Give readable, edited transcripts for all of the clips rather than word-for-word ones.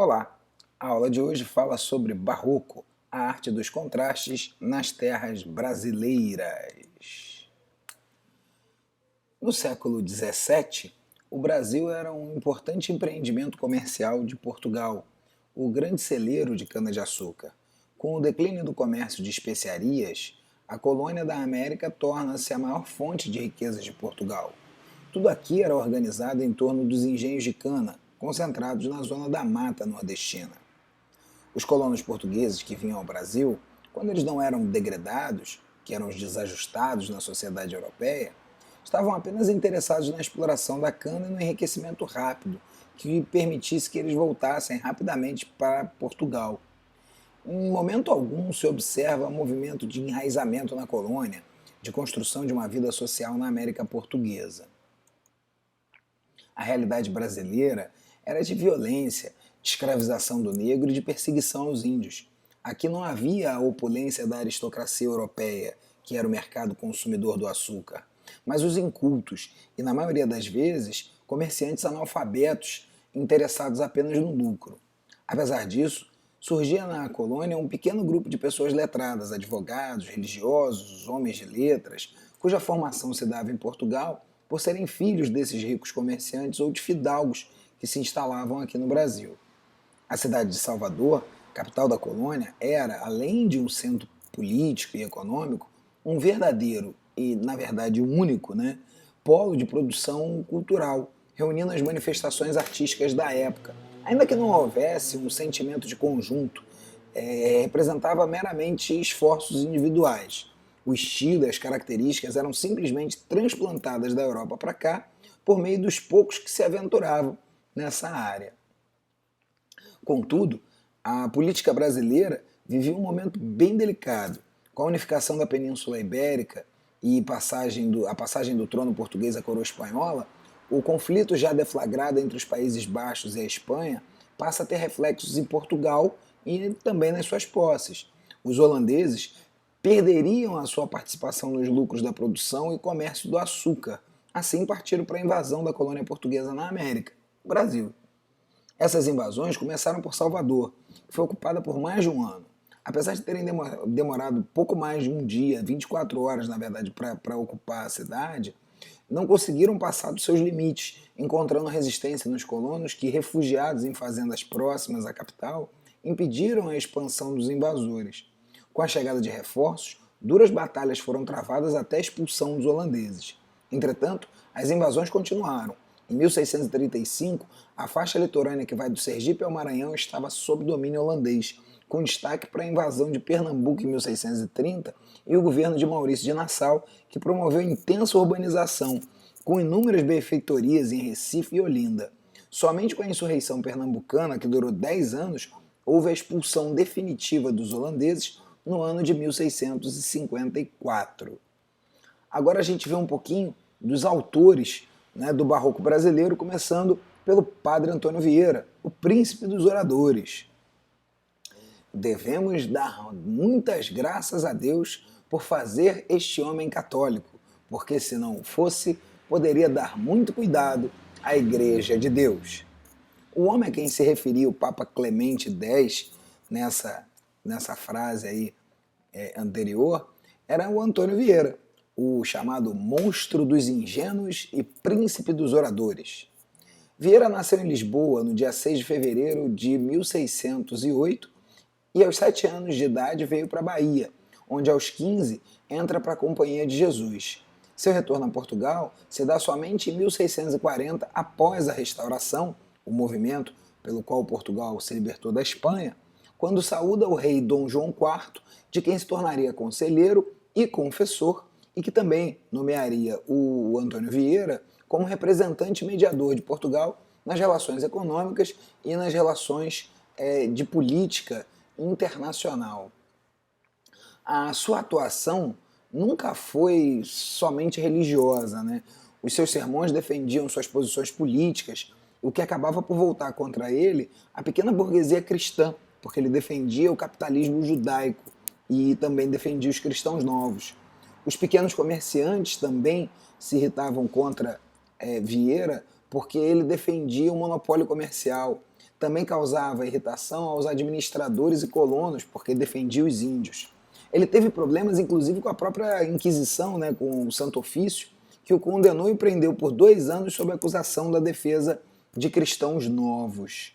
Olá! A aula de hoje fala sobre Barroco, a arte dos contrastes nas terras brasileiras. No século XVII, o Brasil era um importante empreendimento comercial de Portugal, o grande celeiro de cana-de-açúcar. Com o declínio do comércio de especiarias, a colônia da América torna-se a maior fonte de riquezas de Portugal. Tudo aqui era organizado em torno dos engenhos de cana, concentrados na zona da mata nordestina. Os colonos portugueses que vinham ao Brasil, quando eles não eram degredados, que eram os desajustados na sociedade europeia, estavam apenas interessados na exploração da cana e no enriquecimento rápido, que permitisse que eles voltassem rapidamente para Portugal. Em momento algum se observa um movimento de enraizamento na colônia, de construção de uma vida social na América Portuguesa. A realidade brasileira era de violência, de escravização do negro e de perseguição aos índios. Aqui não havia a opulência da aristocracia europeia, que era o mercado consumidor do açúcar, mas os incultos e, na maioria das vezes, comerciantes analfabetos interessados apenas no lucro. Apesar disso, surgia na colônia um pequeno grupo de pessoas letradas, advogados, religiosos, homens de letras, cuja formação se dava em Portugal por serem filhos desses ricos comerciantes ou de fidalgos que se instalavam aqui no Brasil. A cidade de Salvador, capital da colônia, era, além de um centro político e econômico, um verdadeiro e, na verdade, único, polo de produção cultural, reunindo as manifestações artísticas da época. Ainda que não houvesse um sentimento de conjunto, representava meramente esforços individuais. O estilo e as características eram simplesmente transplantadas da Europa para cá por meio dos poucos que se aventuravam nessa área. Contudo, a política brasileira vivia um momento bem delicado. Com a unificação da Península Ibérica e a passagem do trono português à coroa espanhola, o conflito já deflagrado entre os Países Baixos e a Espanha passa a ter reflexos em Portugal e também nas suas posses. Os holandeses perderiam a sua participação nos lucros da produção e comércio do açúcar. Assim partiram para a invasão da colônia portuguesa na América, o Brasil. Essas invasões começaram por Salvador, que foi ocupada por mais de um ano. Apesar de terem demorado pouco mais de um dia, 24 horas na verdade, para ocupar a cidade, não conseguiram passar dos seus limites, encontrando resistência nos colonos que, refugiados em fazendas próximas à capital, impediram a expansão dos invasores. Com a chegada de reforços, duras batalhas foram travadas até a expulsão dos holandeses. Entretanto, as invasões continuaram. Em 1635, a faixa litorânea que vai do Sergipe ao Maranhão estava sob domínio holandês, com destaque para a invasão de Pernambuco em 1630 e o governo de Maurício de Nassau, que promoveu intensa urbanização, com inúmeras benfeitorias em Recife e Olinda. Somente com a insurreição pernambucana, que durou 10 anos, houve a expulsão definitiva dos holandeses no ano de 1654. Agora a gente vê um pouquinho dos autores do Barroco brasileiro, começando pelo Padre Antônio Vieira, o príncipe dos oradores. Devemos dar muitas graças a Deus por fazer este homem católico, porque se não fosse, poderia dar muito cuidado à Igreja de Deus. O homem a quem se referia o Papa Clemente X nessa frase aí anterior era o Antônio Vieira, o chamado monstro dos ingênuos e príncipe dos oradores. Vieira nasceu em Lisboa no dia 6 de fevereiro de 1608 e aos 7 anos de idade veio para a Bahia, onde aos 15 entra para a Companhia de Jesus. Seu retorno a Portugal se dá somente em 1640, após a Restauração, o movimento pelo qual Portugal se libertou da Espanha, quando saúda o rei Dom João IV, de quem se tornaria conselheiro e confessor, e que também nomearia o Antônio Vieira como representante mediador de Portugal nas relações econômicas e nas relações de política internacional. A sua atuação nunca foi somente religiosa, Os seus sermões defendiam suas posições políticas, o que acabava por voltar contra ele a pequena burguesia cristã, porque ele defendia o capitalismo judaico e também defendia os cristãos novos. Os pequenos comerciantes também se irritavam contra Vieira porque ele defendia o monopólio comercial, também causava irritação aos administradores e colonos, porque defendia os índios. Ele teve problemas, inclusive, com a própria Inquisição, né, com o Santo Ofício, que o condenou e prendeu por 2 anos sob acusação da defesa de cristãos novos.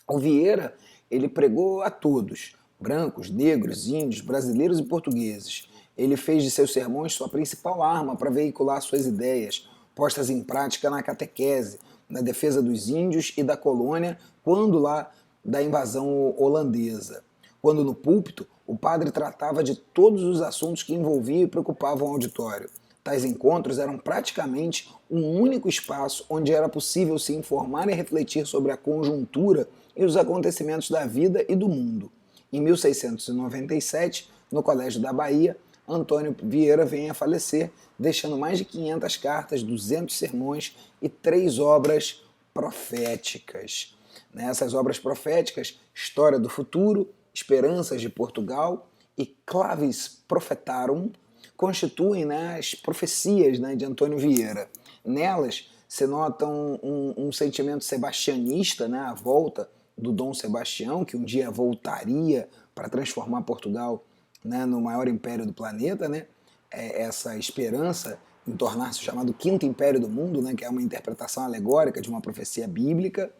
O Vieira, ele pregou a todos, brancos, negros, índios, brasileiros e portugueses. Ele fez de seus sermões sua principal arma para veicular suas ideias, postas em prática na catequese, na defesa dos índios e da colônia, quando lá da invasão holandesa. Quando no púlpito, o padre tratava de todos os assuntos que envolviam e preocupavam o auditório. Tais encontros eram praticamente um único espaço onde era possível se informar e refletir sobre a conjuntura e os acontecimentos da vida e do mundo. Em 1697, no Colégio da Bahia, Antônio Vieira vem a falecer, deixando mais de 500 cartas, 200 sermões e 3 obras proféticas. Nessas obras proféticas, História do Futuro, Esperanças de Portugal e Clavis Prophetarum, constituem, né, as profecias, né, de Antônio Vieira. Nelas se nota um sentimento sebastianista, né, a volta do Dom Sebastião, que um dia voltaria para transformar Portugal, né, no maior império do planeta, né, essa esperança em tornar-se o chamado Quinto Império do Mundo, né, que é uma interpretação alegórica de uma profecia bíblica.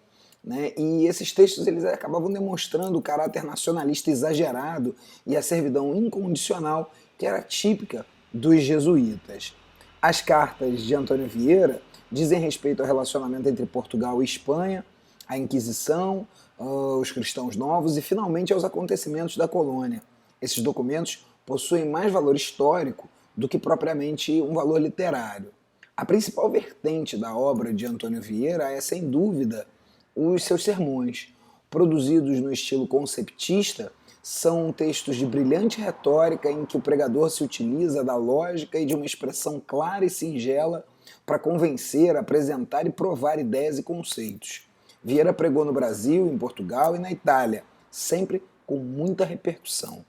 Né, e esses textos eles acabavam demonstrando o caráter nacionalista exagerado e a servidão incondicional que era típica dos jesuítas. As cartas de Antônio Vieira dizem respeito ao relacionamento entre Portugal e Espanha, à Inquisição, os cristãos novos e, finalmente, aos acontecimentos da colônia. Esses documentos possuem mais valor histórico do que propriamente um valor literário. A principal vertente da obra de Antônio Vieira é, sem dúvida, os seus sermões. Produzidos no estilo conceptista, são textos de brilhante retórica em que o pregador se utiliza da lógica e de uma expressão clara e singela para convencer, apresentar e provar ideias e conceitos. Vieira pregou no Brasil, em Portugal e na Itália, sempre com muita repercussão.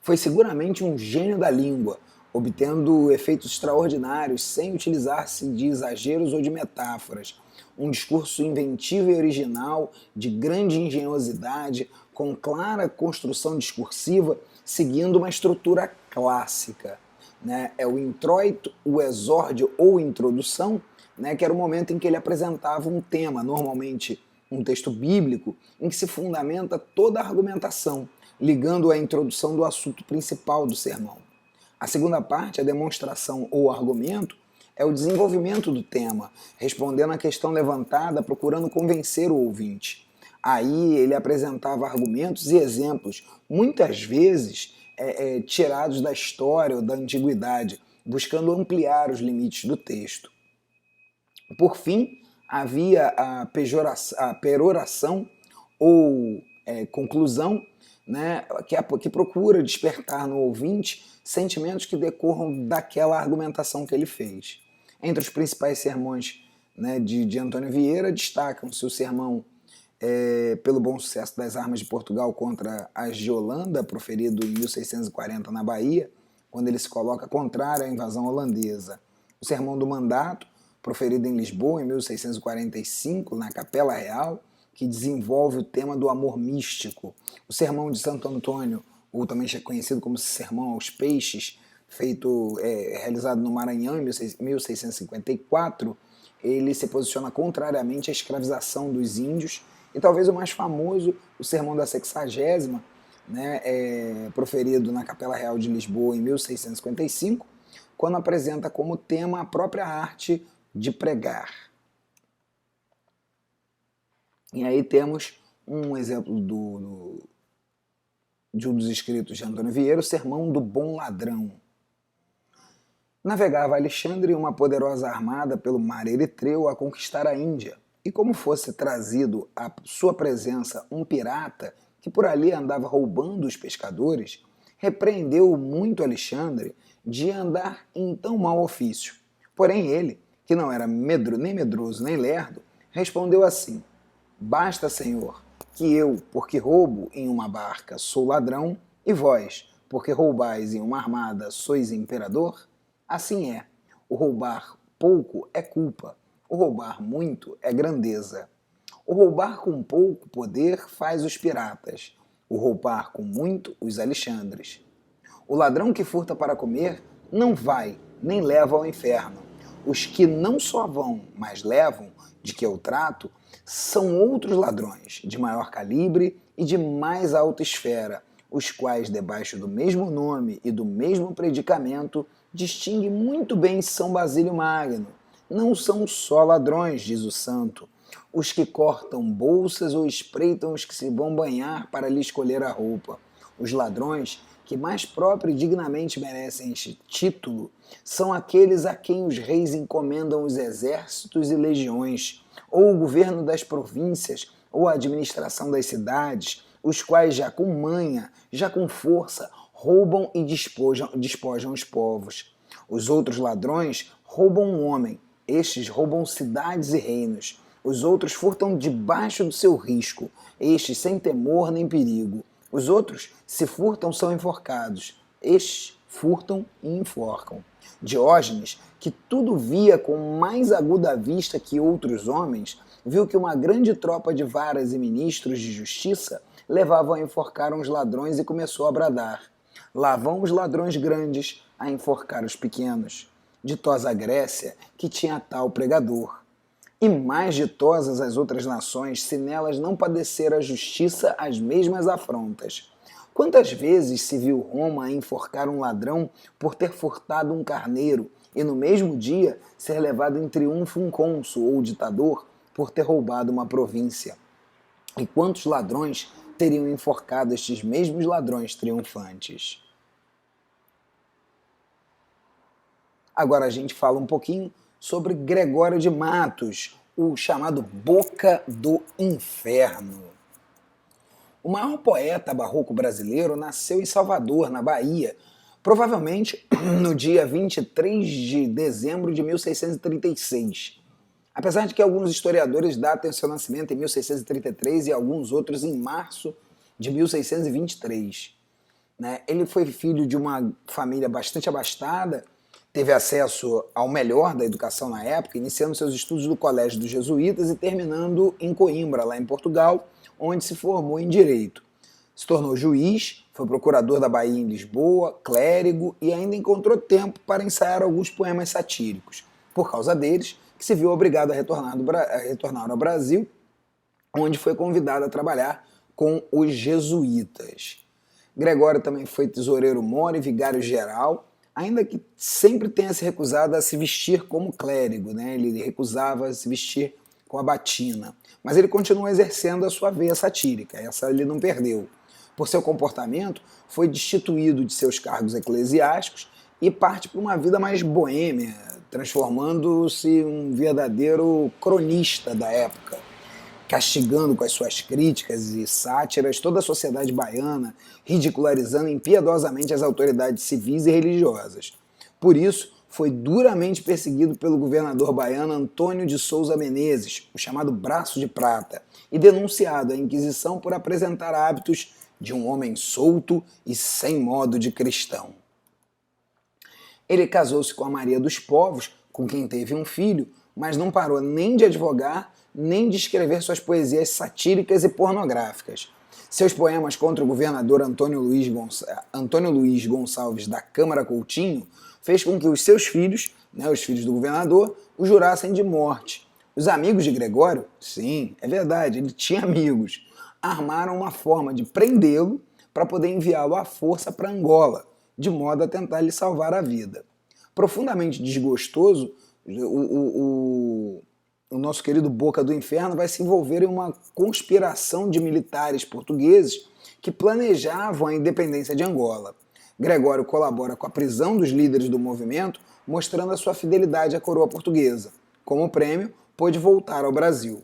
Foi seguramente um gênio da língua, obtendo efeitos extraordinários sem utilizar-se de exageros ou de metáforas. Um discurso inventivo e original, de grande engenhosidade, com clara construção discursiva, seguindo uma estrutura clássica. Né? É o introito, o exórdio ou introdução, né, que era o momento em que ele apresentava um tema, normalmente um texto bíblico, em que se fundamenta toda a argumentação, ligando a introdução do assunto principal do sermão. A segunda parte, a demonstração ou argumento, é o desenvolvimento do tema, respondendo à questão levantada, procurando convencer o ouvinte. Aí ele apresentava argumentos e exemplos, muitas vezes tirados da história ou da antiguidade, buscando ampliar os limites do texto. Por fim, havia a peroração ou conclusão, né, que procura despertar no ouvinte sentimentos que decorram daquela argumentação que ele fez. Entre os principais sermões, né, de Antônio Vieira, destacam-se o sermão pelo bom sucesso das armas de Portugal contra as de Holanda, proferido em 1640 na Bahia, quando ele se coloca contrário à invasão holandesa. O sermão do mandato, proferido em Lisboa em 1645, na Capela Real, que desenvolve o tema do amor místico. O sermão de Santo Antônio, ou também conhecido como Sermão aos Peixes, realizado no Maranhão em 1654, ele se posiciona contrariamente à escravização dos índios, e talvez o mais famoso, o Sermão da Sexagésima, né, proferido na Capela Real de Lisboa em 1655, quando apresenta como tema a própria arte de pregar. E aí temos um exemplo de um dos escritos de Antônio Vieira, o Sermão do Bom Ladrão. Navegava Alexandre uma poderosa armada pelo mar Eritreu a conquistar a Índia, e como fosse trazido à sua presença um pirata que por ali andava roubando os pescadores, repreendeu muito Alexandre de andar em tão mau ofício. Porém ele, que não era nem medroso nem lerdo, respondeu assim: basta, senhor, que eu, porque roubo em uma barca, sou ladrão, e vós, porque roubais em uma armada, sois imperador? Assim é, o roubar pouco é culpa, o roubar muito é grandeza. O roubar com pouco poder faz os piratas, o roubar com muito os Alexandres. O ladrão que furta para comer não vai, nem leva ao inferno. Os que não só vão, mas levam, de que eu trato, são outros ladrões, de maior calibre e de mais alta esfera, os quais, debaixo do mesmo nome e do mesmo predicamento, distinguem muito bem São Basílio Magno. Não são só ladrões, diz o santo, os que cortam bolsas ou espreitam os que se vão banhar para lhe escolher a roupa. Os ladrões que mais próprio e dignamente merecem este título são aqueles a quem os reis encomendam os exércitos e legiões, ou o governo das províncias, ou a administração das cidades, os quais já com manha, já com força, roubam e despojam os povos. Os outros ladrões roubam um homem, estes roubam cidades e reinos. Os outros furtam debaixo do seu risco, estes sem temor nem perigo. Os outros, se furtam, são enforcados. Estes furtam e enforcam. Diógenes, que tudo via com mais aguda vista que outros homens, viu que uma grande tropa de varas e ministros de justiça levavam a enforcar uns ladrões e começou a bradar: lá vão os ladrões grandes a enforcar os pequenos. Ditosa a Grécia, que tinha tal pregador. E mais ditosas as outras nações, se nelas não padecer a justiça as mesmas afrontas. Quantas vezes se viu Roma a enforcar um ladrão por ter furtado um carneiro, e no mesmo dia ser levado em triunfo um cônsul ou ditador por ter roubado uma província? E quantos ladrões teriam enforcado estes mesmos ladrões triunfantes? Agora a gente fala um pouquinho sobre Gregório de Matos, o chamado Boca do Inferno. O maior poeta barroco brasileiro nasceu em Salvador, na Bahia, provavelmente no dia 23 de dezembro de 1636. Apesar de que alguns historiadores datam seu nascimento em 1633 e alguns outros em março de 1623. Ele foi filho de uma família bastante abastada, teve acesso ao melhor da educação na época, iniciando seus estudos no Colégio dos Jesuítas e terminando em Coimbra, lá em Portugal, onde se formou em Direito. Se tornou juiz, foi procurador da Bahia em Lisboa, clérigo e ainda encontrou tempo para ensaiar alguns poemas satíricos. Por causa deles, que se viu obrigado a retornar ao Brasil, onde foi convidado a trabalhar com os jesuítas. Gregório também foi tesoureiro-mor e vigário-geral, ainda que sempre tenha se recusado a se vestir como clérigo, Ele recusava se vestir com a batina. Mas ele continuou exercendo a sua veia satírica, essa ele não perdeu. Por seu comportamento, foi destituído de seus cargos eclesiásticos e parte para uma vida mais boêmia, transformando-se em um verdadeiro cronista da época, castigando com as suas críticas e sátiras toda a sociedade baiana, ridicularizando impiedosamente as autoridades civis e religiosas. Por isso, foi duramente perseguido pelo governador baiano Antônio de Souza Menezes, o chamado Braço de Prata, e denunciado à Inquisição por apresentar hábitos de um homem solto e sem modo de cristão. Ele casou-se com a Maria dos Povos, com quem teve um filho, mas não parou nem de advogar, nem de escrever suas poesias satíricas e pornográficas. Seus poemas contra o governador Antônio Luiz Gonçalves da Câmara Coutinho fez com que os seus filhos, os filhos do governador, o jurassem de morte. Os amigos de Gregório, sim, é verdade, ele tinha amigos, armaram uma forma de prendê-lo para poder enviá-lo à força para Angola, de modo a tentar lhe salvar a vida. Profundamente desgostoso, o nosso querido Boca do Inferno vai se envolver em uma conspiração de militares portugueses que planejavam a independência de Angola. Gregório colabora com a prisão dos líderes do movimento, mostrando a sua fidelidade à coroa portuguesa. Como prêmio, pôde voltar ao Brasil.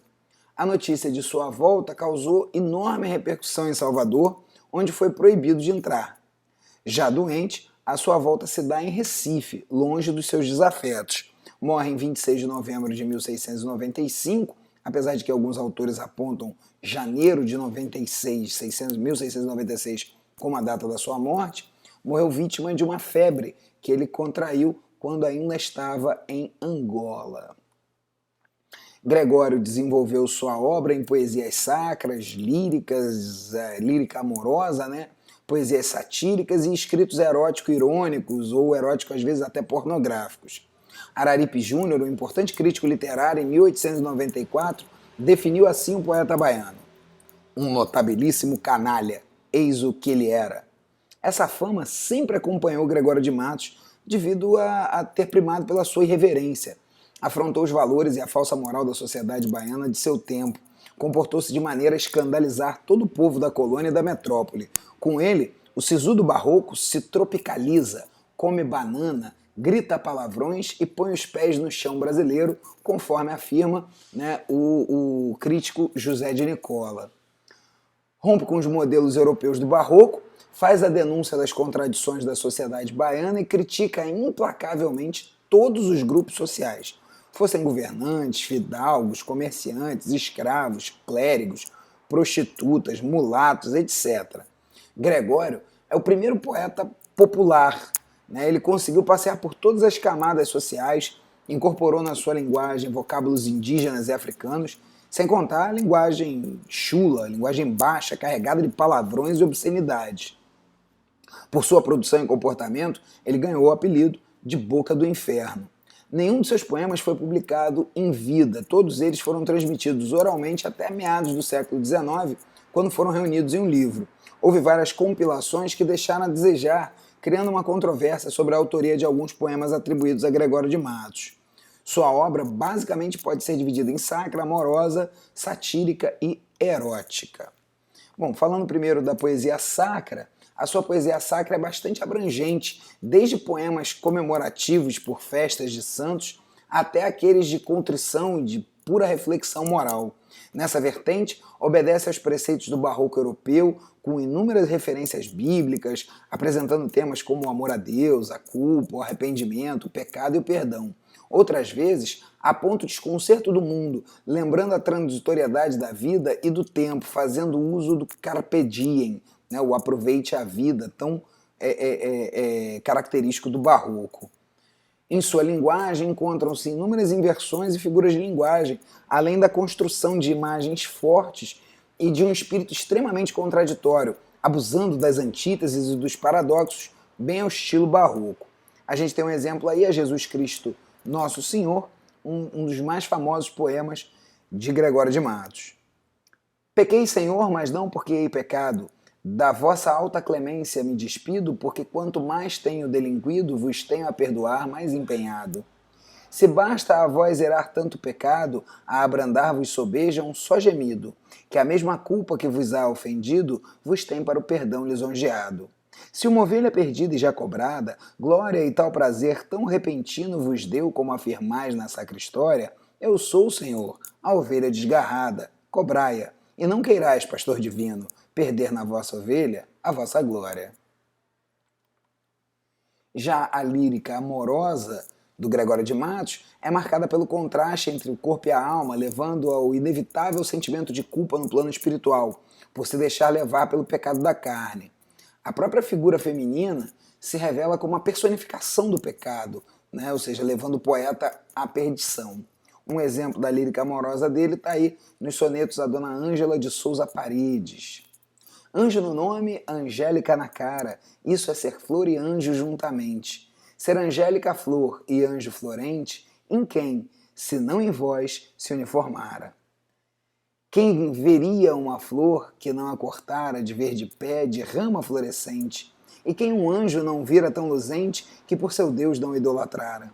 A notícia de sua volta causou enorme repercussão em Salvador, onde foi proibido de entrar. Já doente, a sua volta se dá em Recife, longe dos seus desafetos. Morre em 26 de novembro de 1695, apesar de que alguns autores apontam janeiro de 1696 como a data da sua morte. Morreu vítima de uma febre que ele contraiu quando ainda estava em Angola. Gregório desenvolveu sua obra em poesias sacras, líricas, lírica amorosa, né? Poesias satíricas e escritos erótico-irônicos ou eróticos às vezes até pornográficos. Araripe Júnior, um importante crítico literário, em 1894, definiu assim o poeta baiano: um notabilíssimo canalha, eis o que ele era. Essa fama sempre acompanhou Gregório de Matos devido a ter primado pela sua irreverência. Afrontou os valores e a falsa moral da sociedade baiana de seu tempo. Comportou-se de maneira a escandalizar todo o povo da colônia e da metrópole. Com ele, o sisudo barroco se tropicaliza, come banana, grita palavrões e põe os pés no chão brasileiro, conforme afirma, né, o crítico José de Nicola. Rompe com os modelos europeus do barroco, faz a denúncia das contradições da sociedade baiana e critica implacavelmente todos os grupos sociais, fossem governantes, fidalgos, comerciantes, escravos, clérigos, prostitutas, mulatos, etc. Gregório é o primeiro poeta popular, né? Ele conseguiu passear por todas as camadas sociais, incorporou na sua linguagem vocábulos indígenas e africanos, sem contar a linguagem chula, a linguagem baixa, carregada de palavrões e obscenidades. Por sua produção e comportamento, ele ganhou o apelido de Boca do Inferno. Nenhum de seus poemas foi publicado em vida, todos eles foram transmitidos oralmente até meados do século XIX, quando foram reunidos em um livro. Houve várias compilações que deixaram a desejar, criando uma controvérsia sobre a autoria de alguns poemas atribuídos a Gregório de Matos. Sua obra basicamente pode ser dividida em sacra, amorosa, satírica e erótica. Bom, falando primeiro da poesia sacra, a sua poesia sacra é bastante abrangente, desde poemas comemorativos por festas de santos até aqueles de contrição e de pura reflexão moral. Nessa vertente, obedece aos preceitos do barroco europeu, com inúmeras referências bíblicas, apresentando temas como o amor a Deus, a culpa, o arrependimento, o pecado e o perdão. Outras vezes, aponta o desconcerto do mundo, lembrando a transitoriedade da vida e do tempo, fazendo uso do carpe diem, né, o aproveite a vida, tão característico do barroco. Em sua linguagem encontram-se inúmeras inversões e figuras de linguagem, além da construção de imagens fortes e de um espírito extremamente contraditório, abusando das antíteses e dos paradoxos, bem ao estilo barroco. A gente tem um exemplo aí, a Jesus Cristo Nosso Senhor, um dos mais famosos poemas de Gregório de Matos. Pequei, Senhor, mas não porque hei pecado. Da vossa alta clemência me despido, porque quanto mais tenho delinquido, vos tenho a perdoar mais empenhado. Se basta a vós erar tanto pecado, a abrandar-vos sobeja um só gemido, que a mesma culpa que vos há ofendido, vos tem para o perdão lisonjeado. Se uma ovelha perdida e já cobrada, glória e tal prazer tão repentino vos deu como afirmais na sacra história, eu sou, Senhor, a ovelha desgarrada, cobrai-a, e não queirais, pastor divino, perder na vossa ovelha a vossa glória. Já a lírica amorosa do Gregório de Matos é marcada pelo contraste entre o corpo e a alma, levando ao inevitável sentimento de culpa no plano espiritual, por se deixar levar pelo pecado da carne. A própria figura feminina se revela como a personificação do pecado, né? Ou seja, levando o poeta à perdição. Um exemplo da lírica amorosa dele está aí nos sonetos a Dona Ângela de Souza Paredes. Anjo no nome, angélica na cara, isso é ser flor e anjo juntamente. Ser angélica flor e anjo florente, em quem, se não em vós, se uniformara? Quem veria uma flor que não a cortara de verde pé, de rama florescente? E quem um anjo não vira tão luzente, que por seu Deus não idolatrara?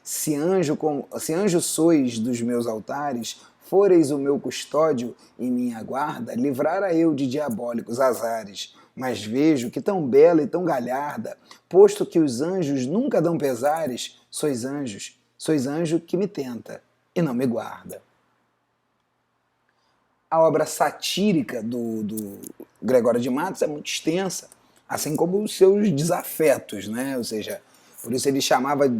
Se anjo sois dos meus altares, foreis o meu custódio e minha guarda, livrara eu de diabólicos azares. Mas vejo que tão bela e tão galharda, posto que os anjos nunca dão pesares, sois anjo que me tenta e não me guarda. A obra satírica do Gregório de Matos é muito extensa, assim como os seus desafetos, né? Ou seja, por isso ele chamava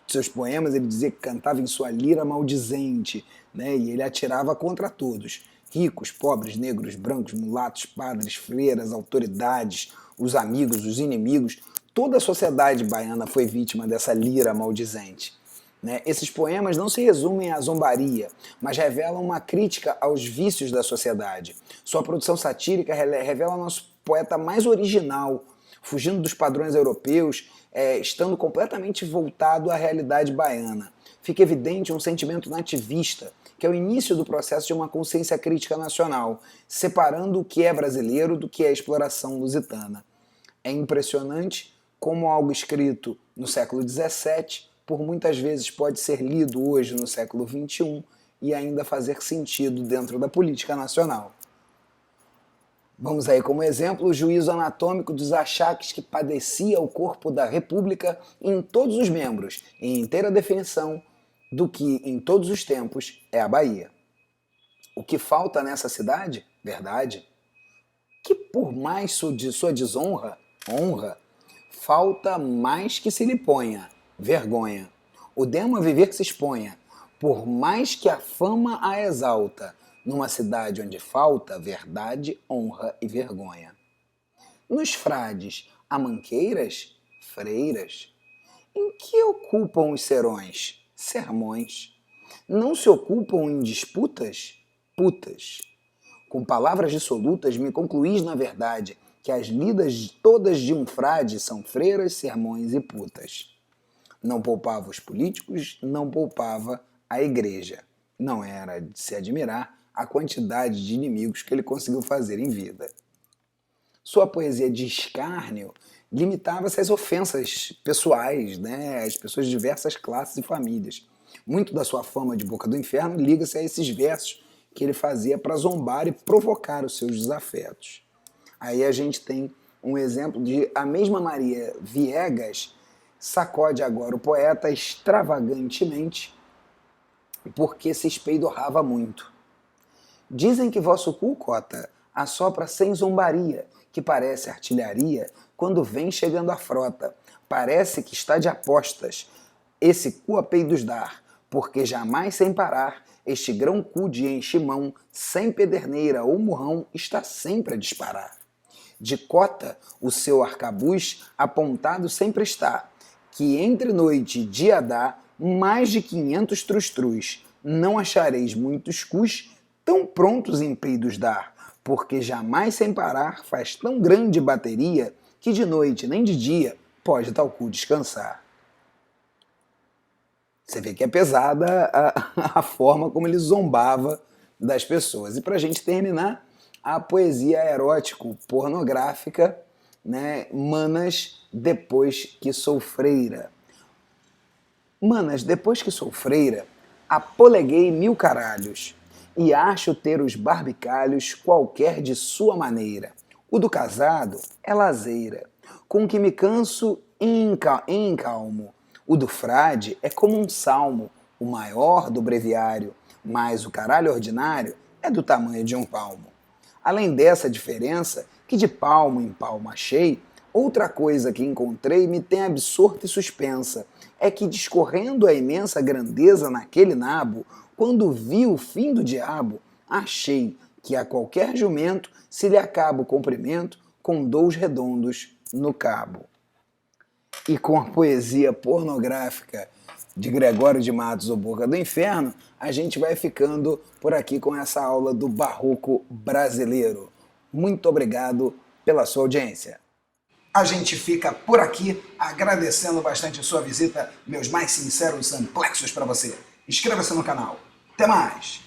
seus poemas, ele dizia que cantava em sua lira maldizente, né? E ele atirava contra todos, ricos, pobres, negros, brancos, mulatos, padres, freiras, autoridades, os amigos, os inimigos. Toda a sociedade baiana foi vítima dessa lira maldizente. né? Esses poemas não se resumem à zombaria, mas revelam uma crítica aos vícios da sociedade. Sua produção satírica revela nosso poeta mais original, fugindo dos padrões europeus, estando completamente voltado à realidade baiana. Fica evidente um sentimento nativista, que é o início do processo de uma consciência crítica nacional, separando o que é brasileiro do que é exploração lusitana. É impressionante como algo escrito no século XVII, por muitas vezes pode ser lido hoje no século XXI e ainda fazer sentido dentro da política nacional. Vamos aí como exemplo o juízo anatômico dos achaques que padecia o corpo da República em todos os membros, em inteira definição do que, em todos os tempos, é a Bahia. O que falta nessa cidade? Verdade. Que por mais de sua desonra, honra, falta mais que se lhe ponha, vergonha. O demo a viver se exponha, por mais que a fama a exalta, numa cidade onde falta verdade, honra e vergonha. Nos frades, há manqueiras, freiras. Em que ocupam os serões? Sermões. Não se ocupam em disputas? Putas. Com palavras dissolutas me concluís na verdade que as lidas todas de um frade são freiras, sermões e putas. Não poupava os políticos, não poupava a igreja. Não era de se admirar a quantidade de inimigos que ele conseguiu fazer em vida. Sua poesia de escárnio limitava-se às ofensas pessoais, né, às pessoas de diversas classes e famílias. Muito da sua fama de Boca do Inferno liga-se a esses versos que ele fazia para zombar e provocar os seus desafetos. Aí a gente tem um exemplo de a mesma Maria Viegas sacode agora o poeta extravagantemente porque se espeidorrava muito. Dizem que vosso cu, cota, assopra sem zombaria, que parece artilharia quando vem chegando a frota. Parece que está de apostas, esse cu a peidos dar, porque jamais sem parar, este grão cu de enchimão, sem pederneira ou murrão, está sempre a disparar. De cota, o seu arcabuz apontado sempre está, que entre noite e dia dá mais de 500 trustrus. Não achareis muitos cus tão prontos em peidos dar, porque jamais sem parar faz tão grande bateria que de noite nem de dia pode tal cu descansar. Você vê que é pesada a forma como ele zombava das pessoas. E para a gente terminar, a poesia erótico-pornográfica, né, Manas, depois que sou freira. Manas, depois que sou freira, apoleguei 1000 caralhos, e acho ter os barbicalhos qualquer de sua maneira. O do casado é lazeira, com que me canso em encalmo. O do frade é como um salmo, o maior do breviário, mas o caralho ordinário é do tamanho de um palmo. Além dessa diferença, que de palmo em palmo achei, outra coisa que encontrei me tem absorta e suspensa, é que discorrendo a imensa grandeza naquele nabo, quando vi o fim do diabo, achei que a qualquer jumento se lhe acaba o comprimento com 2 redondos no cabo. E com a poesia pornográfica de Gregório de Matos, O Boca do Inferno, a gente vai ficando por aqui com essa aula do Barroco brasileiro. Muito obrigado pela sua audiência. A gente fica por aqui agradecendo bastante a sua visita, meus mais sinceros amplexos para você. Inscreva-se no canal. Até mais!